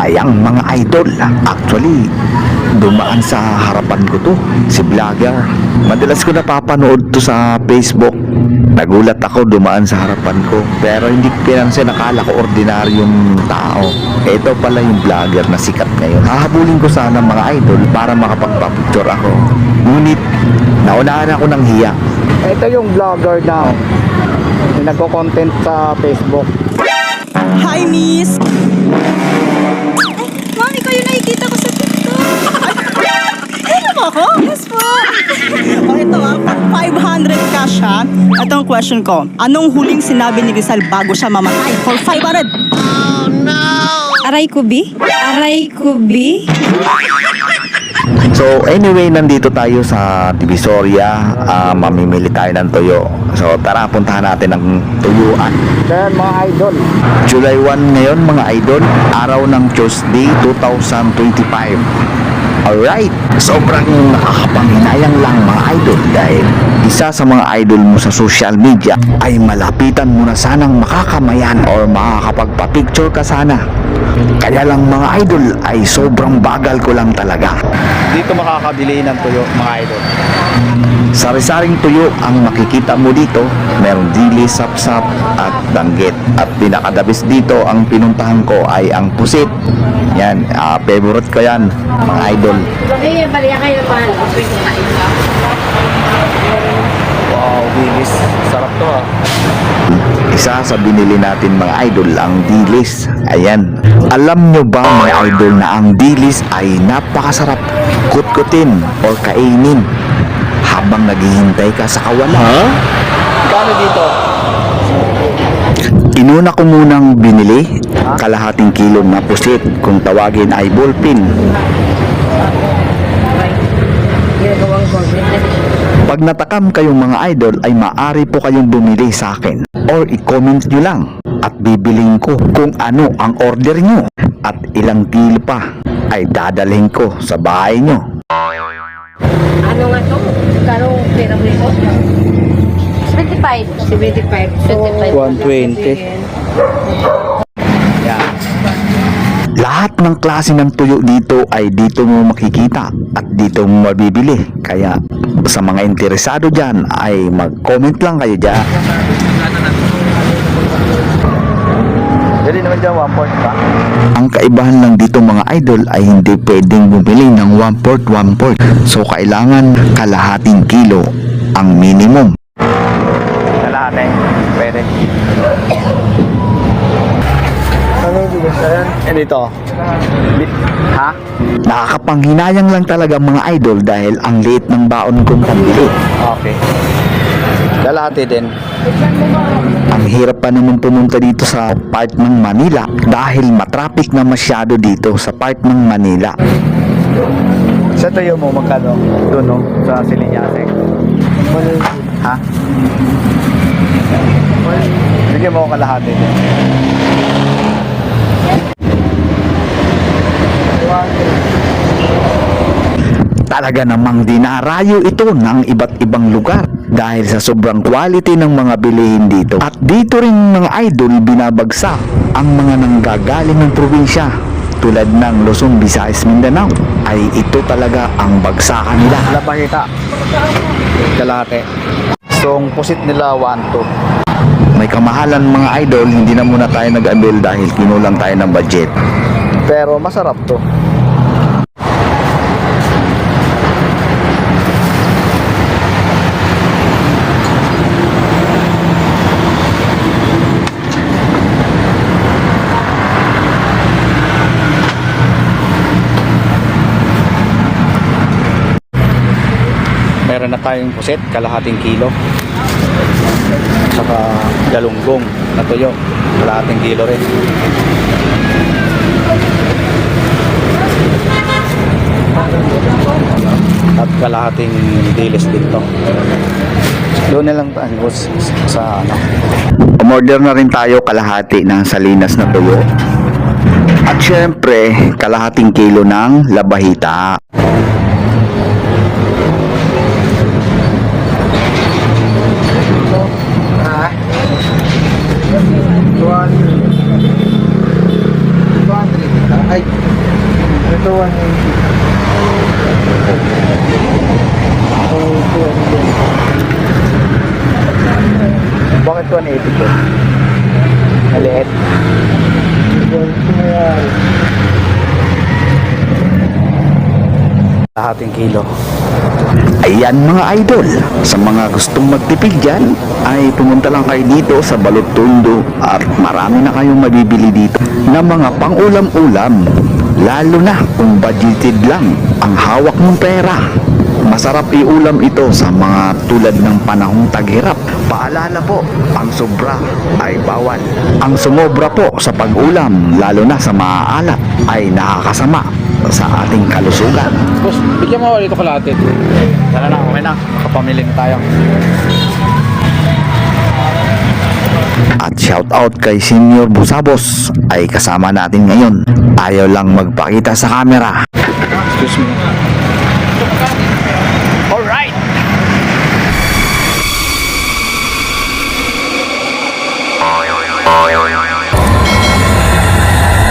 sayang mga idol. Actually, dumaan sa harapan ko to, si vlogger. Madalas ko napapanood to sa Facebook. Nagulat ako, dumaan sa harapan ko. Pero hindi ko pinansin, nakala ko ordinaryong tao. Ito pala yung vlogger na sikat ngayon. Hahabulin ko sana mga idol para makapagpa-picture ako. Ngunit, naunahan ako ng hiya. Ito yung vlogger na nagko-content sa Facebook. Hi, miss! Mami, kayo nakikita ko sa TikTok. Ano mo ako? Yes po. O ito pag 500 cash ha. Ito ang question ko. Anong huling sinabi ni Rizal bago siya mamatay? For 500? Oh no! Aray ko, bi? Aray ko, bi? So anyway, nandito tayo sa Divisoria. Mamimili tayo ng tuyo. So tara, puntahan natin ang tuyuan. Then mga idol, July 1 ngayon mga idol, araw ng Tuesday 2025. Alright, sobrang nakakapanghinayang lang mga idol dahil isa sa mga idol mo sa social media ay malapitan mo na sanang makakamayan or makakapagpa-picture ka sana. Kaya lang mga idol ay sobrang bagal ko lang talaga. dito makakabili ng tuyo mga idol. Sari-saring tuyo ang makikita mo dito. Merong dili, sapsap at danggit. At pinakadabis dito ang pinuntahan ko ay ang pusit. Yan, favorite ko yan mga idol. Wow, dilis. Sarap to ah. Isa sa binili natin mga idol ang dilis. Ayan. Alam nyo ba mga idol na ang dilis ay napakasarap kutkutin or kainin habang naghihintay ka sa kawalan. Kano dito? Inuna ko munang binili kalahating kilo na pusit, kung tawagin ay ballpin. Pag natakam kayong mga idol ay maaari po kayong bumili sa akin or i-comment nyo lang at bibiling ko kung ano ang order nyo at ilang kilo pa ay dadalhin ko sa bahay nyo. Ano nga to? Karong pera mo ito? 75. 75. 120. Yan. Lahat ng klase ng tuyo dito ay dito mo makikita at dito mo mabibili. Kaya sa mga interesado dyan ay mag-comment lang kayo dyan. Dali naman dyan, 1 point pa. Ang kaibahan lang dito mga idol ay hindi pwedeng bumili ng 1/4. So kailangan kalahating kilo ang minimum. Kalahati. Pwede. Ano yung bigas na yan? Eh dito. Ha? Nakakapanghinayang lang talaga mga idol dahil ang liit ng baon kong pambili. Okay. Kalahati din. Ang hirap pa naman pumunta dito sa part ng Manila dahil matraffic na masyado dito sa part ng Manila. Sa tuyo mo, magkano? Doon no? Sa Silinyasek. Ha? Bigyan mo ako kalahati din. Talaga namang dinarayo ito ng iba't ibang lugar dahil sa sobrang quality ng mga bilihin dito. At dito rin mga idol binabagsak ang mga nanggagaling ng probinsya tulad ng Luzon, Visayas, Mindanao ay ito talaga ang bagsakan nila. Lapahita. Kalahati. So, ang pusit nila 1-2. May kamahalan mga idol, hindi na muna tayo nag-abil dahil kinulang tayo ng budget. Pero masarap to. Meron na tayong puset, kalahating kilo. Saka galunggong na tuyo, kalahating kilo rin. At kalahating dilis dito. Doon na lang tayo sa ano. Umorder na rin tayo kalahati ng salinas na tuyo. At syempre, kalahating kilo ng labahita. Ay, ito 180. Bakit 180 ko? Maliit. Lahating kilo. Ayan mga idol, sa mga gustong magtipid dyan, ay pumunta lang kayo dito sa Balot-Tondo at marami na kayong mabibili dito na mga pang-ulam-ulam. Lalo na kung budgeted lang ang hawak ng pera. Masarap iulam ito sa mga tulad ng panahong taghirap. Paalala po, ang sobra ay bawal. Ang sumobra po sa pag-ulam, lalo na sa maaalat, ay nakakasama sa ating kalusugan. Boss, bigyan mo ako dito kalahati. Tara na, okay na. Kapamili na tayo. At shout out kay Senior Busabos ay kasama natin ngayon. Ayaw lang magpakita sa camera. Excuse me.